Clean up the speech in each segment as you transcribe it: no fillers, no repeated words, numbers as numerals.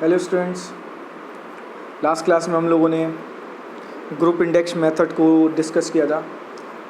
Hello students, last class में हम लोगों ने ग्रुप इंडेक्स मेथड को डिस्कस किया था।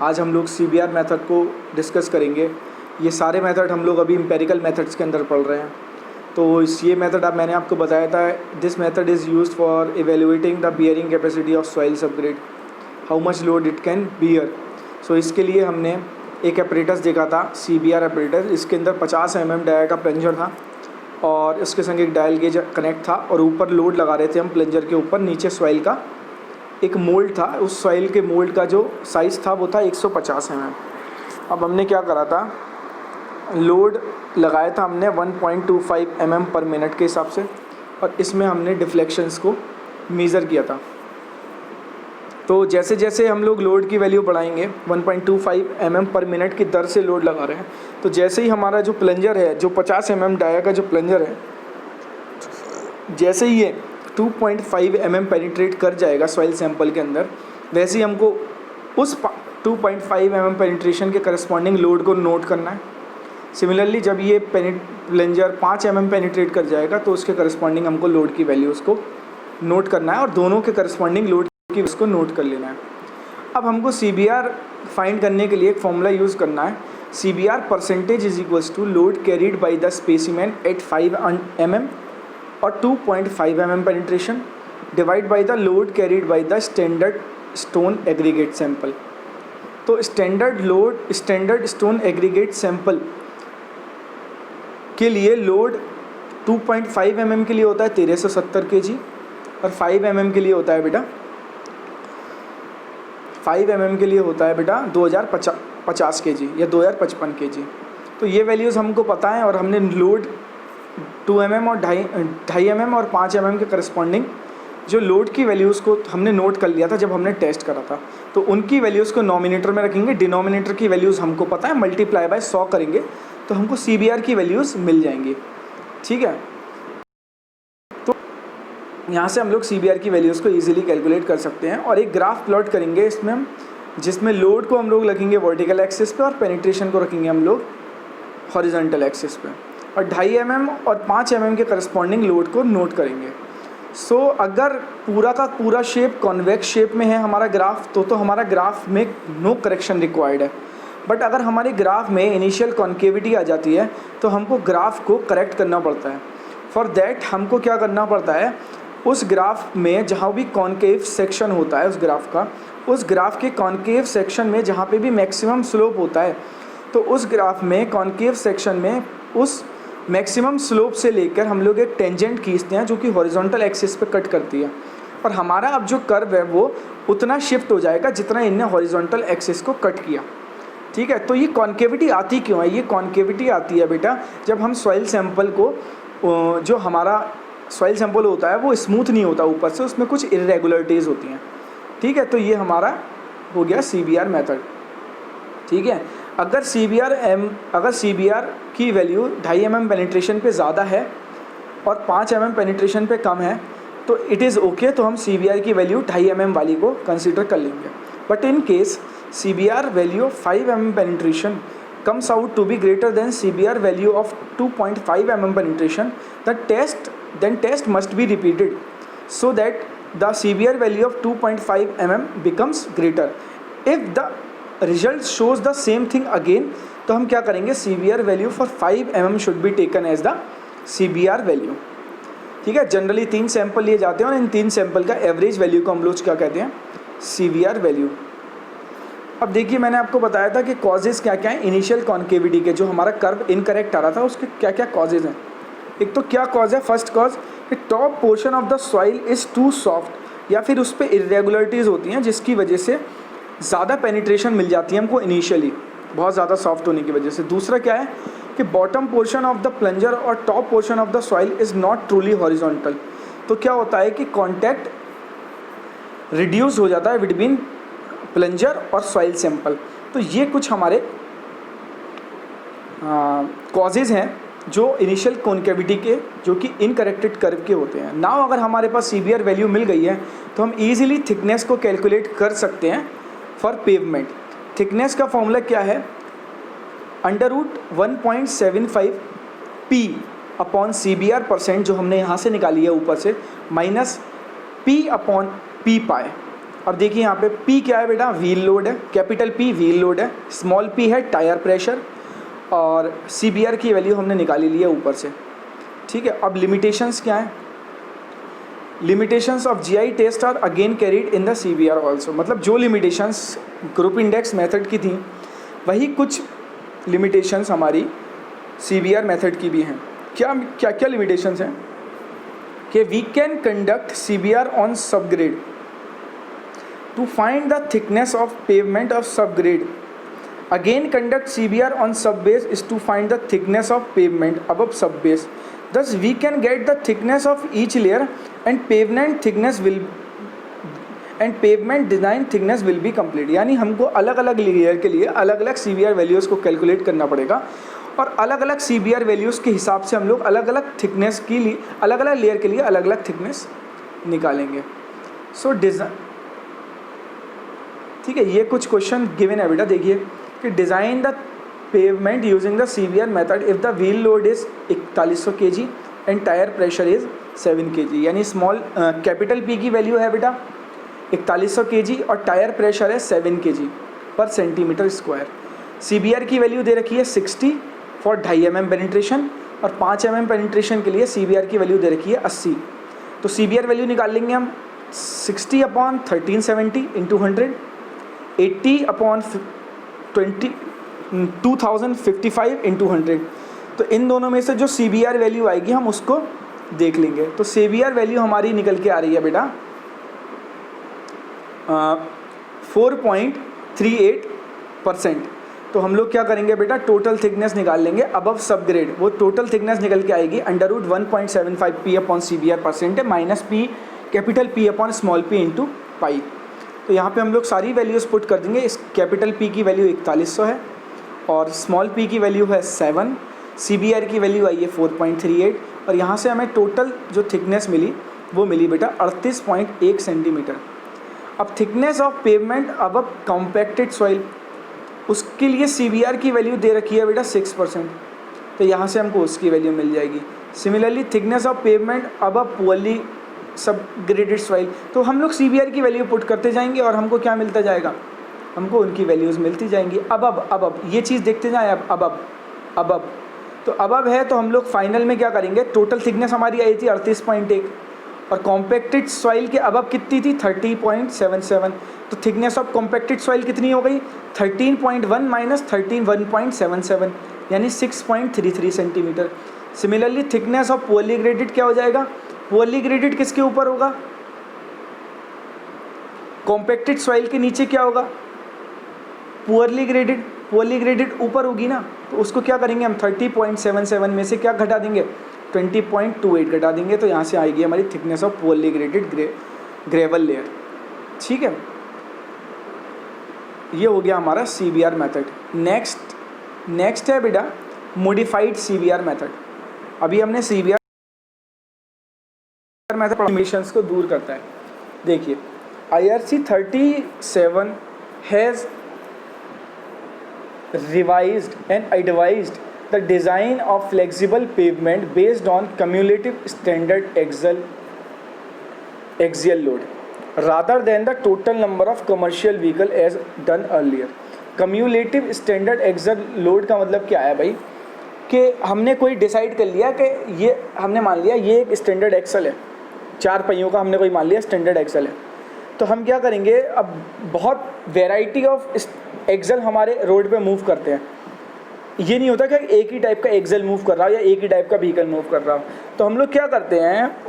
आज हम लोग CBR मेथड को डिस्कस करेंगे। ये सारे मेथड हम लोग अभी एम्पेरिकल मेथड्स के अंदर पढ़ रहे हैं। तो ये मेथड मैंने आपको बताया था, this method is used for evaluating the bearing capacity of soil subgrade, how much load it can bear. So इसके लिए हमने एक एपरेटस देखा था, CBR एपरेटस। इसके अंदर 50 mm डाया का प्लंजर था और इसके संग एक डायल गेज कनेक्ट था और ऊपर लोड लगा रहे थे हम प्लंजर के ऊपर। नीचे सॉइल का एक मोल्ड था, उस सॉइल के मोल्ड का जो साइज़ था वो था 150 mm। अब हमने क्या करा था, लोड लगाया था हमने 1.25 mm पर मिनट के हिसाब से और इसमें हमने डिफ्लेक्शंस को मेज़र किया था। तो जैसे जैसे हम लोग लोड की वैल्यू बढ़ाएंगे, 1.25 mm पर मिनट की दर से लोड लगा रहे हैं, तो जैसे ही हमारा जो प्लंजर है, जो 50 mm डाया का जो प्लंजर है, जैसे ही ये 2.5 mm पेनिट्रेट कर जाएगा सॉइल सैंपल के अंदर, वैसे ही हमको उस 2.5 mm पेनिट्रेशन के करस्पॉन्डिंग लोड को नोट करना है। सिमिलरली जब ये प्लंजर 5 mm पेनिट्रेट कर जाएगा तो उसके करस्पॉन्डिंग हमको लोड की वैल्यू उसको नोट करना है और दोनों के करस्पॉन्डिंग लोड की उसको नोट कर लेना है। अब हमको CBR फाइंड करने के लिए एक फॉर्मूला यूज़ करना है। CBR percentage is equals to load carried by the specimen at 5 mm और 2.5 mm penetration divide by the load carried by the standard stone aggregate sample. तो स्टैंडर्ड स्टोन एग्रीगेट सैंपल के लिए load 2.5 mm के लिए होता है 1370 kg और 5 mm के लिए होता है बेटा 5 mm के लिए होता है बेटा 2050 kg या 2055 kg। तो ये वैल्यूज़ हमको पता है और हमने लोड 2 mm और 2.5 mm और 5 mm के करस्पॉन्डिंग जो लोड की वैल्यूज़ को हमने नोट कर लिया था जब हमने टेस्ट करा था। तो उनकी वैल्यूज़ को नॉमिनेटर में रखेंगे, डिनोमिनेटर की वैल्यूज़ हमको पता है, मल्टीप्लाई बाय 100 करेंगे तो हमको CBR की वैल्यूज़ मिल जाएंगी। ठीक है, तो यहाँ से हम लोग CBR की वैल्यूज़ को ईजिली कैलकुलेट कर सकते हैं और एक ग्राफ प्लॉट करेंगे इसमें हम, जिसमें लोड को हम लोग रखेंगे वर्टिकल एक्सिस पे और पेनिट्रेशन को रखेंगे हम लोग हॉरिजॉन्टल एक्सिस पे और 2.5 mm और 5 mm के करस्पॉन्डिंग लोड को नोट करेंगे। सो अगर पूरा का पूरा शेप कॉन्वेक्स शेप में है हमारा ग्राफ, तो हमारा ग्राफ में नो करेक्शन रिक्वायर्ड है। बट अगर हमारे ग्राफ में इनिशियल कॉन्केविटी आ जाती है तो हमको ग्राफ को करेक्ट करना पड़ता है। फॉर दैट हमको क्या करना पड़ता है, उस ग्राफ में जहाँ भी कॉन्केव सेक्शन होता है उस ग्राफ के कॉन्केव सेक्शन में जहाँ पे भी मैक्सिमम स्लोप होता है, तो उस ग्राफ में कॉन्केव सेक्शन में उस मैक्सिमम स्लोप से लेकर हम लोग एक टेंजेंट खींचते हैं जो कि हॉरिजॉन्टल एक्सिस पे कट करती है और हमारा अब जो कर्व है वो उतना शिफ्ट हो जाएगा जितना इनने हॉरिजॉन्टल एक्सिस को कट किया। ठीक है, तो ये कॉन्केविटी आती क्यों है? ये कॉन्केविटी आती है बेटा जब हम सॉइल सैंपल को, जो हमारा सॉइल सैंपल होता है वो स्मूथ नहीं होता ऊपर से, उसमें कुछ इरेगुलरिटीज़ होती हैं। ठीक है, तो ये हमारा हो गया CBR मेथड। ठीक है, अगर CBR की वैल्यू 2.5 mm पेनिट्रेशन पे ज़्यादा है और 5 mm पेनिट्रेशन पे कम है तो इट इज़ ओके, तो हम CBR की वैल्यू 2.5 mm वाली को कंसीडर कर लेंगे। But in case CBR value of 5 mm penetration comes out to be greater than CBR value of 2.5 mm penetration, then test must be repeated so that the CBR value of 2.5 mm becomes greater. If the result shows the same thing again, तो हम क्या करेंगे, CBR value for 5 mm should be taken as the CBR value. ठीक है, generally 3 sample लिए जाते हैं और इन 3 सैंपल का एवरेज वैल्यू को हम लोग क्या कहते हैं, CBR वैल्यू। अब देखिए, मैंने आपको बताया था कि कॉजेज़ क्या क्या हैं इनिशियल कॉन्केविटी के, जो हमारा कर्व इनकरेक्ट आ रहा था उसके क्या क्या कॉजेज़ हैं। एक तो क्या कॉज है, फर्स्ट कॉज कि top portion of the soil is too soft, या फिर उस पर इरेगुलरिटीज़ होती हैं जिसकी वजह से ज़्यादा पेनिट्रेशन मिल जाती है हमको इनिशियली, बहुत ज़्यादा सॉफ्ट होने की वजह से। दूसरा क्या है कि bottom portion of the plunger और top portion of the soil is not truly horizontal. तो क्या होता है कि कॉन्टैक्ट रिड्यूस हो जाता है बिटवीन प्लंजर और सॉइल सैंपल। तो ये कुछ हमारे कॉजेज़ हैं जो इनिशियल कॉन्केविटी के, जो कि इनकरेक्टेड कर्व के होते हैं। नाउ अगर हमारे पास CBR वैल्यू मिल गई है तो हम इजीली थिकनेस को कैलकुलेट कर सकते हैं फॉर पेवमेंट। थिकनेस का फॉर्मूला क्या है, √1.75 P अपॉन CBR परसेंट जो हमने यहाँ से निकाली है ऊपर से माइनस P अपॉन P पाए। अब देखिए यहाँ पे P क्या है बेटा, व्हील लोड है, कैपिटल P व्हील लोड है, स्मॉल p है टायर प्रेशर, और CBR की वैल्यू हमने निकाली ली है ऊपर से। ठीक है, अब लिमिटेशंस क्या है, limitations of GI test are again carried in the CBR also. मतलब जो लिमिटेशंस ग्रुप इंडेक्स मेथड की थी वही कुछ लिमिटेशंस हमारी CBR मेथड की भी हैं। क्या क्या क्या लिमिटेशंस हैं कि we can conduct CBR on subgrade to find the thickness of pavement of subgrade, again conduct CBR on sub base is to find the thickness of pavement above sub base, thus we can get the thickness of each layer and pavement design thickness will be complete। यानी हमको अलग अलग layer के लिए अलग अलग CBR values को calculate करना पड़ेगा और अलग अलग CBR वैल्यूज़ के हिसाब से हम लोग अलग अलग थिकनेस के लिए अलग अलग लेयर के लिए अलग अलग थिकनेस निकालेंगे। सो डिज़ाइन, ठीक है, ये कुछ क्वेश्चन गिवन है बेटा। देखिए कि design the pavement using the CBR method if the wheel load is 4100 kg and tire pressure is 7 kg। यानी स्मॉल कैपिटल P की वैल्यू है बेटा 4100 kg और टायर प्रेशर है 7 kg पर सेंटीमीटर स्क्वायर। CBR की वैल्यू दे रखी है 60 फॉर 2.5 mm पेनिट्रेशन और 5 mm पेनिट्रेशन के लिए CBR की वैल्यू दे रखी है 80। तो CBR वैल्यू निकाल लेंगे हम 60 अपॉन 1370 इंटू 100, 80 अपॉन 2055 इंटू 100। तो इन दोनों में से जो CBR वैल्यू आएगी हम उसको देख लेंगे। तो CBR वैल्यू हमारी निकल के आ रही है बेटा 4.38%। तो हम लोग क्या करेंगे बेटा, टोटल थिकनेस निकाल लेंगे अबव सब ग्रेड। वो टोटल थिकनेस निकल के आएगी under root 1.75 P upon CBR percent है minus P capital P upon small p into pi. तो यहाँ पे हम लोग सारी वैल्यूज़ पुट कर देंगे। इस कैपिटल P की वैल्यू 4100 है और स्मॉल p की वैल्यू है 7, CBR की वैल्यू आई है 4.38 और यहाँ से हमें टोटल जो थिकनेस मिली वो मिली बेटा 38.1 सेंटीमीटर। अब थिकनेस ऑफ पेवमेंट अब कॉम्पैक्टेड सॉइल, उसके लिए CBR की वैल्यू दे रखी है बेटा 6%, तो यहाँ से हमको उसकी वैल्यू मिल जाएगी। सिमिलरली थिकनेस ऑफ पेवमेंट अब पुअरली सब ग्रेडेड सॉइल, तो हम लोग CBR की वैल्यू पुट करते जाएंगे और हमको क्या मिलता जाएगा, हमको उनकी वैल्यूज़ मिलती जाएंगी। अब ये चीज़ देखते जाएं। अब तो अब है तो हम लोग फाइनल में क्या करेंगे, टोटल थिकनेस हमारी आई थी 38.1 और कॉम्पैक्टेड सॉइल के अब कितनी थी 30.77। तो थिकनेस ऑफ कॉम्पैक्टेड सॉइल कितनी हो गई 13.1 माइनस 1.77 यानी 6.33 centimetre. Similarly thickness of poorly graded क्या हो जाएगा, पुअरली ग्रेडेड किसके ऊपर होगा, कॉम्पैक्टेड सॉइल के नीचे क्या होगा, पुअरली ग्रेडेड ऊपर होगी ना। तो उसको क्या करेंगे हम 30.77 में से क्या घटा देंगे 20.28 घटा देंगे, तो यहाँ से आएगी हमारी thickness of poorly graded gravel layer. ठीक है, ये हो गया हमारा CBR मेथड। नेक्स्ट है बेटा मॉडिफाइड CBR मेथड। अभी हमने CBR मेथड लिमिटेशंस को दूर करता है। देखिए IRC 37 has revised and advised the design of flexible pavement based on cumulative standard axial load rather than the total number of commercial vehicle as done earlier। cumulative standard axial load का मतलब क्या है भाई, कि हमने कोई decide कर लिया कि ये हमने मान लिया ये एक स्टैंडर्ड एक्सल है, 4 पहियों का हमने कोई मान लिया स्टैंडर्ड एक्सल है। तो हम क्या करेंगे, अब बहुत वेराइटी ऑफ एक्सल हमारे रोड पे मूव करते हैं। ये नहीं होता कि एक ही टाइप का एक्सल मूव कर रहा हो या एक ही टाइप का व्हीकल मूव कर रहा हो। तो हम लोग क्या करते हैं,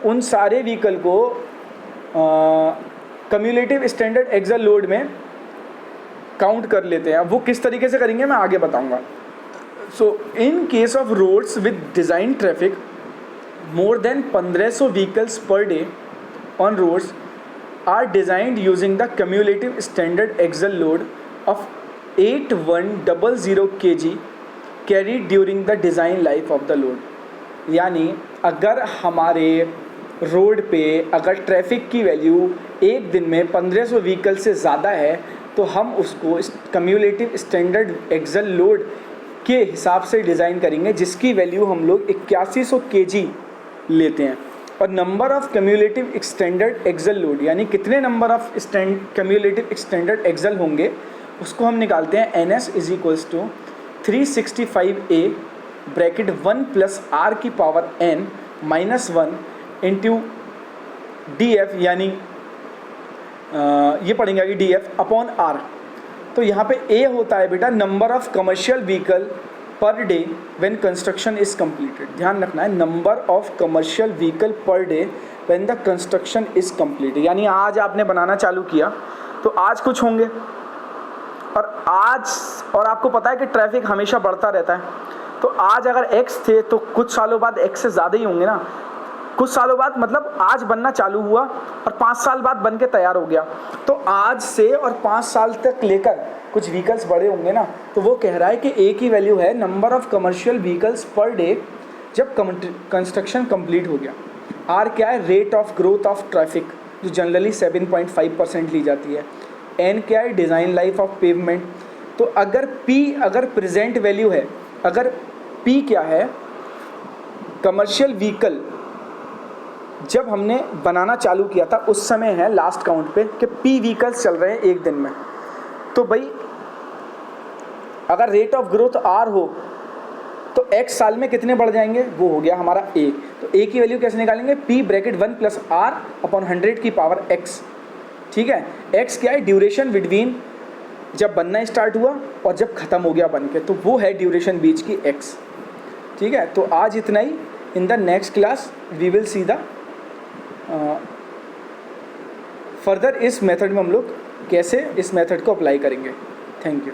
उन सारे व्हीकल को कम्युलेटिव स्टैंडर्ड एक्सल लोड में काउंट कर लेते हैं। वो किस तरीके से करेंगे मैं आगे बताऊंगा। So in case of roads with design traffic more than 1500 vehicles per day on roads are designed using the cumulative standard axle load of 8100 kg carried during the design life of the load। यानी अगर हमारे road पे अगर traffic की value एक दिन में 1500 vehicle से ज़्यादा है तो हम उसको कम्युलेटिव स्टैंडर्ड एक्सल लोड के हिसाब से डिज़ाइन करेंगे जिसकी वैल्यू हम लोग 8100 kg लेते हैं। और number of cumulative extended axle load, यानी कितने number of cumulative extended axle होंगे उसको हम निकालते हैं। NS is equals to 365A bracket 1 plus R की power n minus 1 into DF, यानी ये पढ़ेंगे आगे DF अपॉन R। तो यहाँ पे A होता है बेटा number of commercial vehicle per day when construction is completed. ध्यान रखना है, number of commercial vehicle per day when the construction is completed. यानी आज आपने बनाना चालू किया तो आज कुछ होंगे, और आपको पता है कि ट्रैफिक हमेशा बढ़ता रहता है, तो आज अगर X थे तो कुछ सालों बाद X से ज़्यादा ही होंगे ना। कुछ सालों बाद मतलब आज बनना चालू हुआ और 5 साल बाद बन के तैयार हो गया, तो आज से और 5 साल तक लेकर कुछ व्हीकल्स बड़े होंगे ना। तो वो कह रहा है कि A की वैल्यू है number of commercial vehicles per day जब कंस्ट्रक्शन कंप्लीट हो गया। R क्या है, rate of growth of traffic, जो जनरली 7.5% ली जाती है। N क्या है, डिज़ाइन लाइफ ऑफ पेवमेंट। तो अगर P अगर प्रेजेंट वैल्यू है, अगर P क्या है, कमर्शियल व्हीकल जब हमने बनाना चालू किया था उस समय है लास्ट काउंट पे कि P व्हीकल्स चल रहे हैं एक दिन में। तो भाई अगर रेट ऑफ ग्रोथ R हो तो X साल में कितने बढ़ जाएंगे, वो हो गया हमारा A। तो A की वैल्यू कैसे निकालेंगे, P bracket 1 plus R upon 100 की पावर X। ठीक है, X क्या है, ड्यूरेशन बिटवीन जब बनना स्टार्ट हुआ और जब ख़त्म हो गया बन के, तो वो है ड्यूरेशन बीच की X। ठीक है, तो आज इतना ही। In the next class we will see the further इस मेथड में हम लोग कैसे इस मेथड को अप्लाई करेंगे। Thank you.